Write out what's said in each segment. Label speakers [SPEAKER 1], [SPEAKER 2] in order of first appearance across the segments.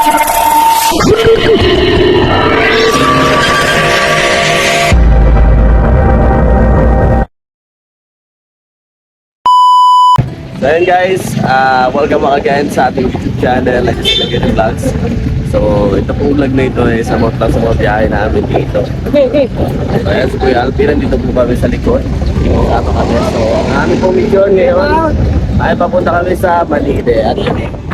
[SPEAKER 1] So yun guys, welcome back again sa ating YouTube channel, Lagyan Vlogs. So ito pong vlog na ito ay sa mga biyahe namin dito. So ayan, si Kuya Alvin, nandito po kami sa likod. Kasama kami. So ang aming pong mission ngayon ay papunta kami sa Malide. At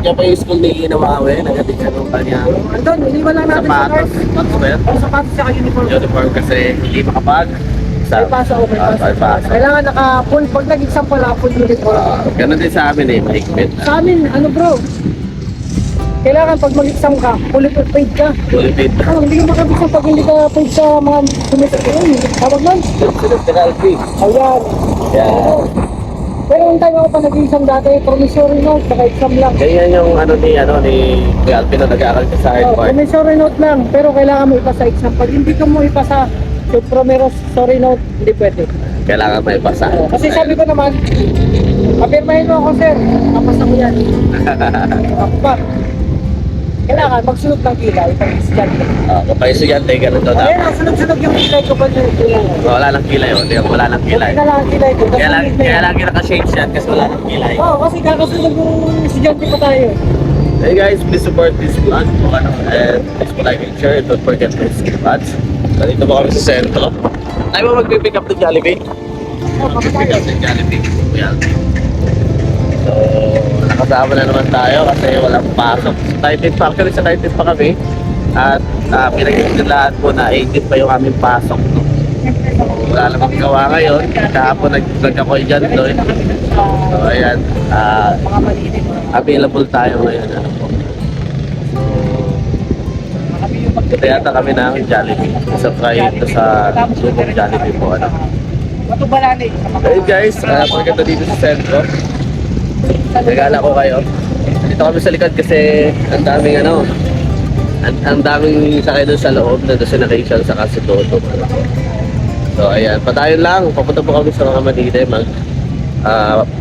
[SPEAKER 1] yan pa yung school ni Inawawe, nagating siya ng kanyang
[SPEAKER 2] Anton, iniwan lang natin
[SPEAKER 1] sapatos. Sapatos ba yan?
[SPEAKER 2] sapatos sa uniform.
[SPEAKER 1] Uniform kasi hindi makapag.
[SPEAKER 2] May pasa o may pasa.
[SPEAKER 1] Pasa.
[SPEAKER 2] Kailangan naka-full, pag nag-exam pala, full uniform.
[SPEAKER 1] Ganun din sa amin eh, mahigpit.
[SPEAKER 2] Sa amin, ano bro? Kailangan pag mag-exam ka, fully paid ka.
[SPEAKER 1] Fully fit.
[SPEAKER 2] Hindi ka makabisa pag hindi ka paid sa mga semester yun. Tawag lang.
[SPEAKER 1] Semestral fee.
[SPEAKER 2] Ayan.
[SPEAKER 1] Yeah.
[SPEAKER 2] Pero yung time ako pa nag-exam dati, promissory note, saka exam lang.
[SPEAKER 1] Ganyan yung ni Kuya Alvin na nag-aaral ka sa hardcore.
[SPEAKER 2] Promissory note lang, pero kailangan mo ipasa exam. Pag hindi ka mo ipasa yung promissory note, hindi pwede.
[SPEAKER 1] Kailangan may pasa.
[SPEAKER 2] Kasi sabi ko naman, papirmahin mo ako sir, kapasa ko yan. Ako pa. Kailangan magsunod ng kilay pag estudyante.
[SPEAKER 1] Kapag estudyante, ganun daw
[SPEAKER 2] Ayan,
[SPEAKER 1] dapat.
[SPEAKER 2] ang sunod-sunod yung kilay ko pa yung kilay.
[SPEAKER 1] Wala lang kilay, wala lang kilay.
[SPEAKER 2] Buti na lang ang kilay ko.
[SPEAKER 1] Kaya lang naka-shade siya kasi wala lang kilay.
[SPEAKER 2] Oo, kasi kakasunod yung estudyante pa tayo.
[SPEAKER 1] Hey guys, please support this vlog and please like and share. Don't forget to subscribe. Dito po kami sa sentro. Tayo ba mag-pick up ng Jollibee? Pick up ng Jollibee. Kuya Alvin. So, nakasama na naman tayo kasi walang pasok. Actually sa 19 pa kami. At pinag-ibig lahat po na 18 pa yung aming pasok. No? So, wala namang gawa ngayon. Kahapon nag-vlog ako dyan doon. So, ayan. Available tayo ngayon. Ano po. Ito yata kami ng Jollibee. Isa try ito sa lubong Jollibee po. Ano? Hey guys, pagkata dito sa sentro. Nagala ko kayo. Dito kami sa likod kasi ang daming ang daming sakay doon sa loob na doon sa Nakaisal sa Kasutoto. So ayan, patayon lang. Papunta po kami sa mga Manila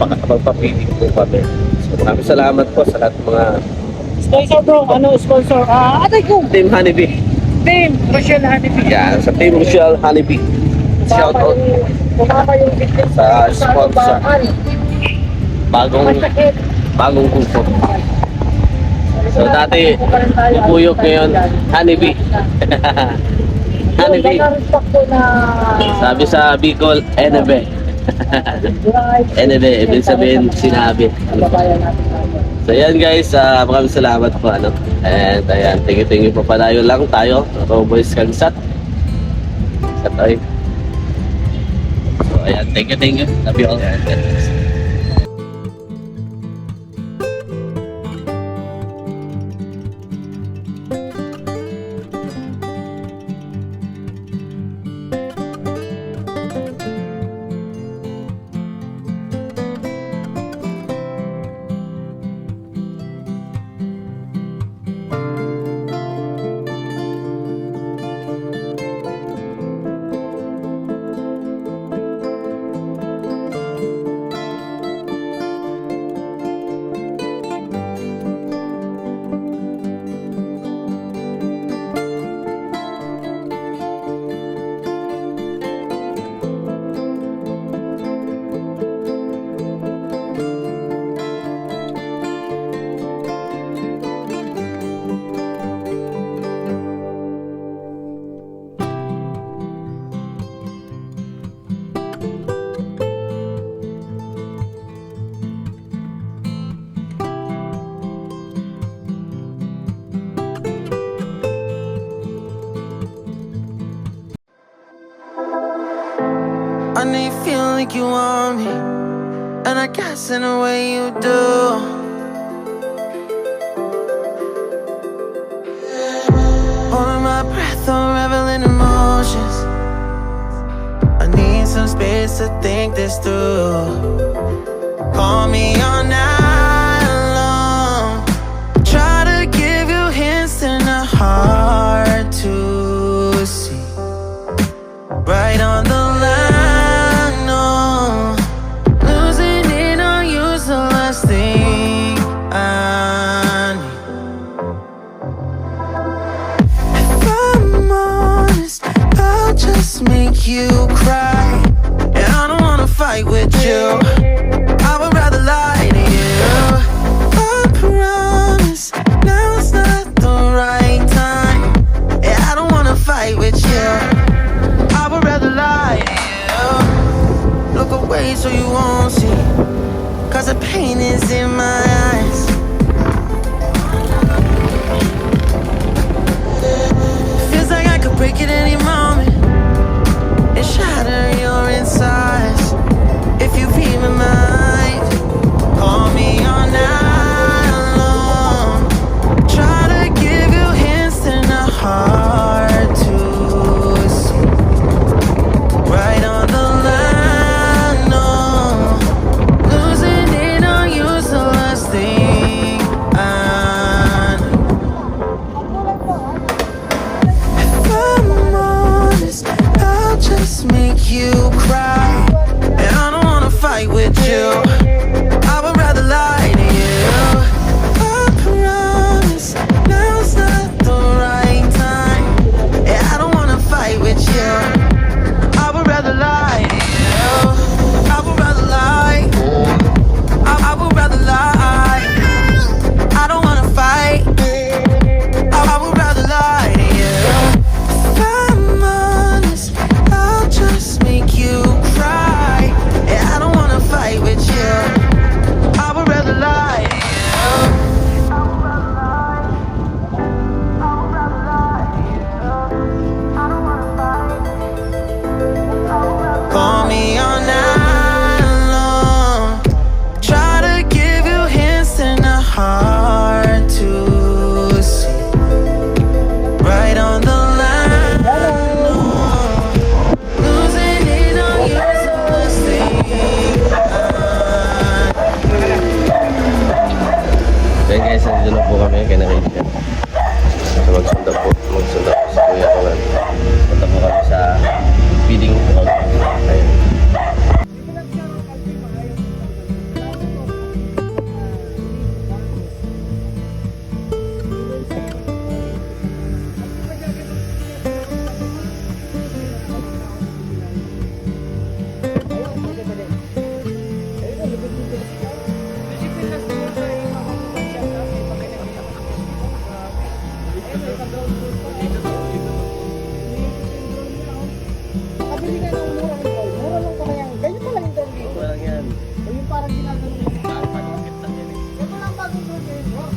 [SPEAKER 1] magpapiling po kami. So maraming salamat po sa lahat ng mga
[SPEAKER 2] Sponsor bro, ano sponsor? Atay ko!
[SPEAKER 1] Team Honeybee.
[SPEAKER 2] Team Rochelle Honeybee.
[SPEAKER 1] Yan, sa Team Rochelle Honeybee. Shout out
[SPEAKER 2] Kumama yung victim
[SPEAKER 1] sa sponsor.
[SPEAKER 2] Masakit.
[SPEAKER 1] Bagong grupo. So dati, Bubuyog ngayon, Honeybee. Honeybee. Sabi sa Bicol, Enebe. Enebe, ibig sabihin sinabi. So yan guys, maraming salamat po. And ayan, thank you po. Palayo lang tayo. Roboys Kansat. Satoy. So ayan, thank you. Love you all.
[SPEAKER 3] I know you feel like you want me, and I guess in a way you do. Holding my breath, unraveling emotions. I need some space to think this through. Call me all night long. Try to give you hints and a hard to see. Right on the line, no. Losing it on you's the last thing I need. just make you cry. And I don't wanna fight with you. I would rather lie to you. I promise now's not the right time. And I don't wanna fight with you. I would rather lie to you. Look away so you won't see, 'cause the pain is in my eyes. Feels like I could break it any moment and shatter your insides. If you read my mind, call me all night long. Try to give you hints and a hard to see. Right on the line, no. Losing it on you's the last thing I know. If I'm honest, I'll just make you cry. And I don't wanna fight with you. I would rather lie to you. I promise now's not the right time. And I don't wanna fight with you. I would rather lie to you. I would rather lie. I would rather lie. I don't wanna fight. I would rather lie to you. If I'm honest, I'll just make you cry. And I don't wanna fight with you. I would rather lie to you. I would rather lie. I would rather lie to you. I don't wanna fight. Call me all night long. Try to give you hints and a hard to see. Right on the line. Losing it on you's the last thing
[SPEAKER 1] Then guys, nandito na po kami kay Naridian. So magsunda po sa kuya ko ngayon. Punta po kami sa feeding ground. Ayun.
[SPEAKER 2] Kabili ka ng mura ng gold. Mura lang pa kaya. Ganyan pa lang yung drone dito.
[SPEAKER 1] Walang yan.
[SPEAKER 2] O yung parang ginagano mo. Ito lang bagong drone ngayon. Wow.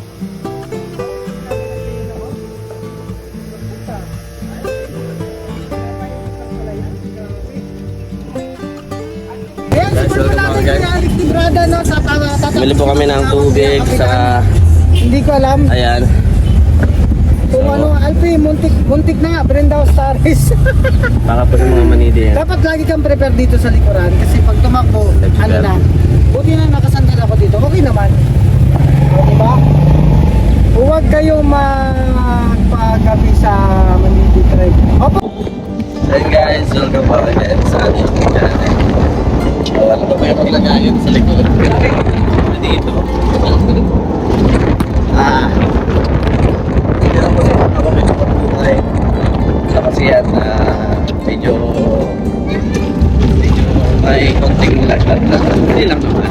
[SPEAKER 2] Ayan,
[SPEAKER 1] Guys,
[SPEAKER 2] support mo
[SPEAKER 1] welcome
[SPEAKER 2] natin
[SPEAKER 1] mga guys.
[SPEAKER 2] si Alex Librada, no?
[SPEAKER 1] Bumili po kami ng tubig sa
[SPEAKER 2] Hindi ko alam.
[SPEAKER 1] ayan.
[SPEAKER 2] Kung ano, Alpi, muntik na nga, Brenda Ostaris.
[SPEAKER 1] Baka po sa mga manidi yan.
[SPEAKER 2] Dapat lagi kang prepare dito sa likuran kasi pag tumakbo, ano na. Buti na nakasandal ako dito, okay naman. O, diba? Huwag kayong magpagabi sa Manidi Drive. Opo!
[SPEAKER 1] So yun guys, welcome back again sa ating channel. Wala na ba yung paglagayan sa likod? Dito. Hindi lang po sa mga kami sa pagbuhay. So kasi yan, medyo may konting laglag na. Hindi lang naman.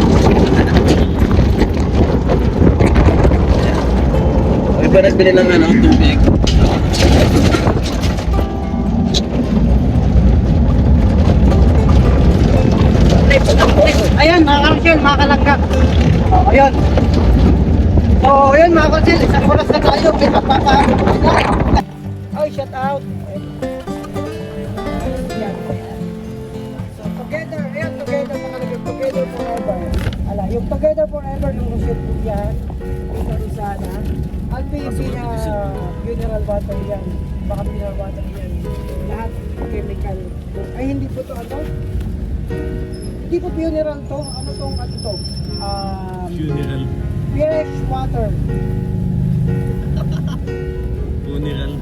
[SPEAKER 1] May ba nagbili ng tubig?
[SPEAKER 2] Ayan, mga karsel, mga kalangga. Ayun. So, ayun mga karsel, isang oras na tayo. May magpapahamon ko sila. Oh, shout out. Ayan. So, together, ayan, together mga kalangga. Together forever. Ala, yung together forever ng Rochelle Puya. Isa na. At may funeral water yan. Baka funeral water yan. Lahat chemical. Ay, hindi po to ano? Hindi po funeral to. Ano tong ano to?
[SPEAKER 1] Funeral.
[SPEAKER 2] Fresh water.
[SPEAKER 1] Funeral.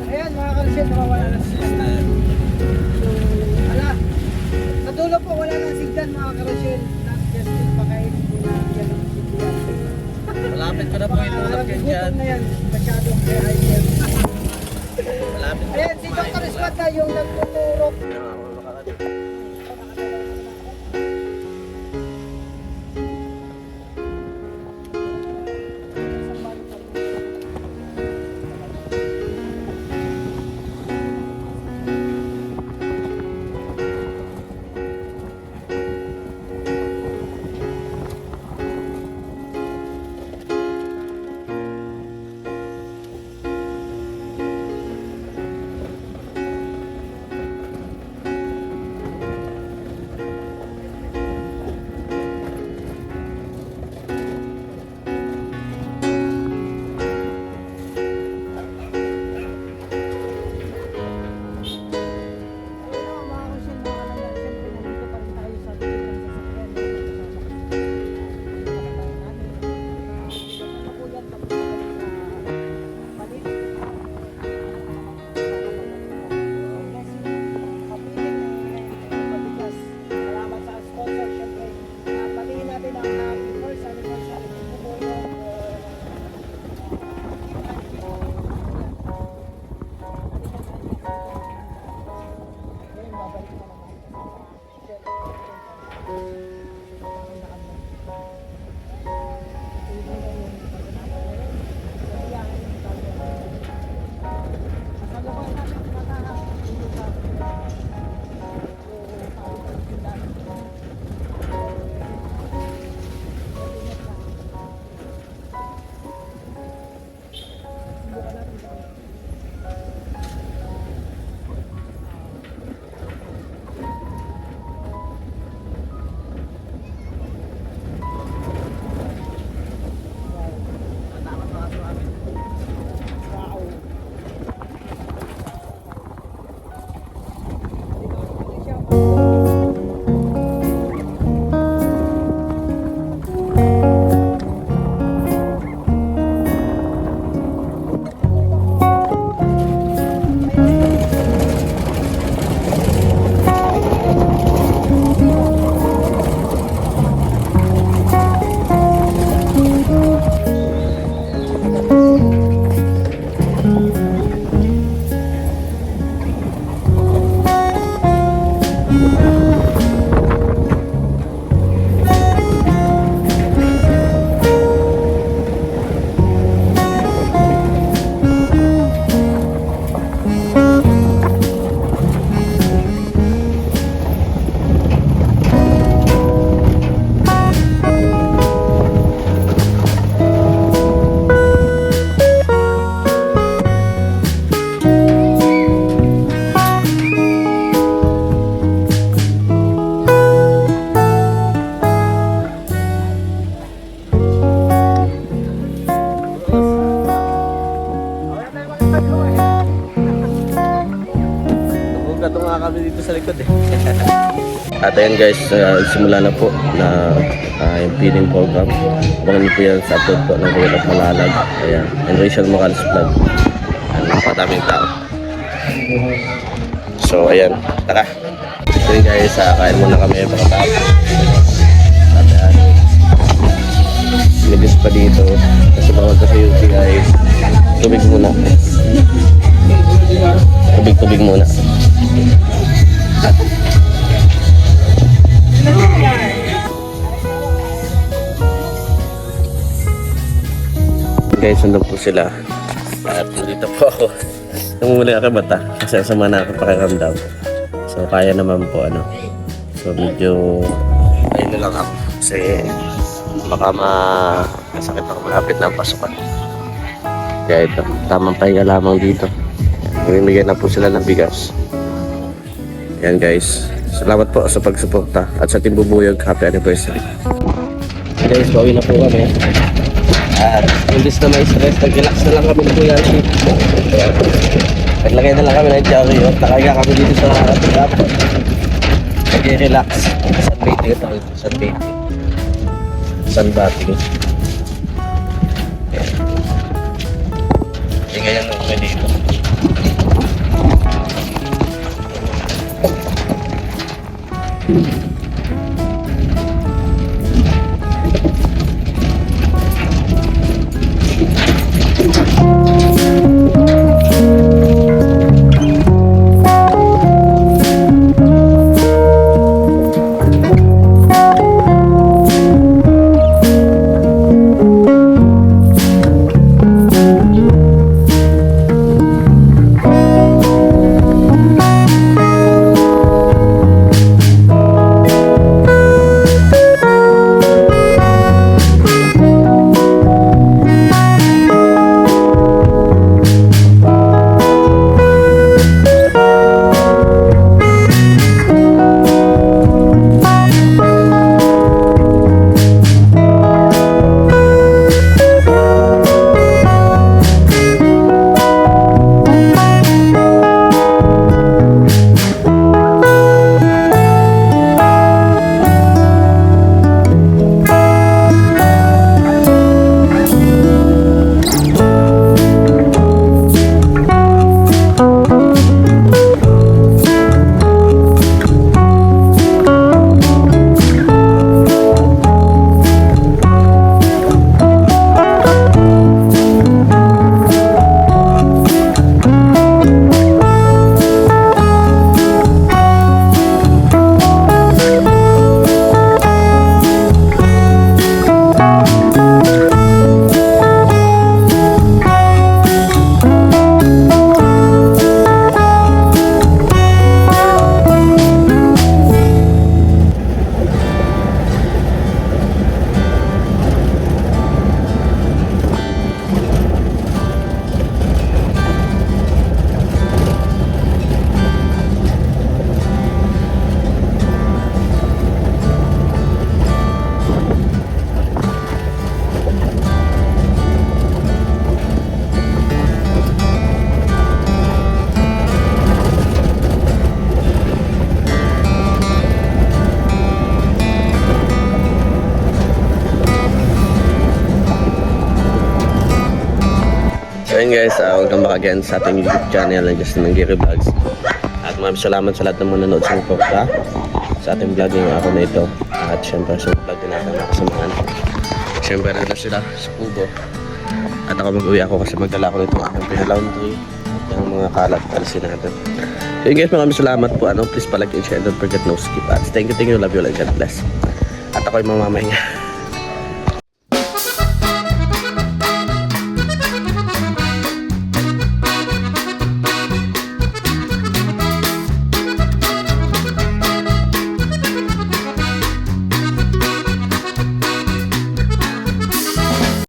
[SPEAKER 2] Ayan mga karsel, nawawala na sila.
[SPEAKER 1] may tulog yan dyan.
[SPEAKER 2] na yan. Masyadong idea.
[SPEAKER 1] Malapit.
[SPEAKER 2] Ayan, si Dr. Scott na yung nagtuturok.
[SPEAKER 1] Nagbugato nga kami dito sa likod eh. At ayan guys, simula na po na yung feeding program. Abangan niyo po yan sa upload po ng Kuya at Malalag. Ayan, and Rachel Morales Vlog. Napakadaming tao. So ayan, tara. So yun guys, kain muna kami pagkatapos. At ayan, milis pa dito. Kasi bawal ka sa UTI. Tubig muna. Tubig muna. Guys, nandun po sila. At dito po ako. Namumuli ako bata. Kasi sama na ako pakiramdam. So, kaya naman po ano. So, medyo ayun na lang ako. Kasi baka masakit ako malapit na ang pasukan. Kaya ito, tamang pahinga lamang dito. Mamimigay na po sila ng bigas. Yan guys. Salamat po sa pagsuporta. At sa Team Bubuyog, happy anniversary. Guys, bawi na po kami. At imbis na may stress, nag-relax na lang kami ng Kuya Archie. Naglagay na lang kami ng cherry. Nakaga kami dito sa tap. Nag-relax. Sunbathing ito. Sunbathing. Sunbathing. Ganyan lang kami dito. So yun guys, welcome back again sa ating YouTube channel na Justin Manggiri Vlogs. At maraming salamat sa lahat ng mga nanood sa mga sa ating vlog ngayong araw na ito. At syempre sa vlog din natin nakasamahan. Syempre na sila sa kubo. At ako mag-uwi ako kasi magdala ko nitong aking pinalaundry at yung mga kalat alisin natin. So yun guys, maraming salamat po. Please palike and share, don't forget no skip ads. Thank you, love you, like God bless. At ako'y mamamahinga.